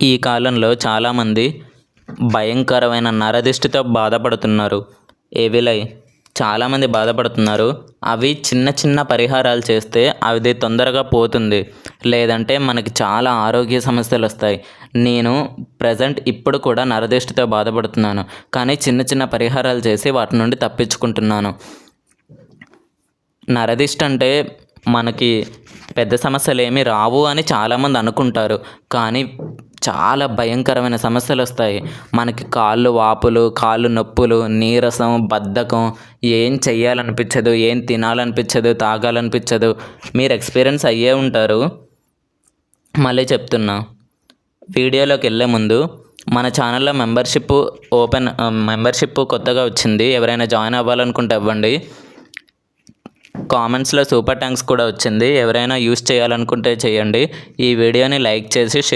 ఈ కాలంలో చాలామంది భయంకరమైన నరదిష్టితో బాధపడుతున్నారు. ఏవిలై చాలామంది బాధపడుతున్నారు. అవి చిన్న చిన్న పరిహారాలు చేస్తే అది తొందరగా పోతుంది. లేదంటే మనకి చాలా ఆరోగ్య సమస్యలు వస్తాయి. నేను ఇప్పుడు కూడా నరదిష్టితో బాధపడుతున్నాను. కానీ చిన్న చిన్న పరిహారాలు చేసి వాటి నుండి తప్పించుకుంటున్నాను. నరదిష్టి అంటే మనకి పెద్ద సమస్యలు ఏమీ రావు అని చాలామంది అనుకుంటారు. కానీ చాలా భయంకరమైన సమస్యలు వస్తాయి. మనకి కాళ్ళు వాపులు, కాళ్ళు నొప్పులు, నీరసం, బద్ధకం, ఏం చెయ్యాలనిపించదు, ఏం తినాలనిపించదు, తాగాలనిపించదు. మీరు ఎక్స్పీరియన్స్ అయ్యే ఉంటారు. మళ్ళీ చెప్తున్నా, వీడియోలోకి వెళ్ళే ముందు మన ఛానల్లో మెంబర్షిప్ కొత్తగా వచ్చింది. ఎవరైనా జాయిన్ అవ్వాలనుకుంటే ఇవ్వండి. కామెంట్స్లో సూపర్ థ్యాంక్స్ కూడా వచ్చింది. ఎవరైనా యూస్ చేయాలనుకుంటే చేయండి. ఈ వీడియోని లైక్ చేసి షేర్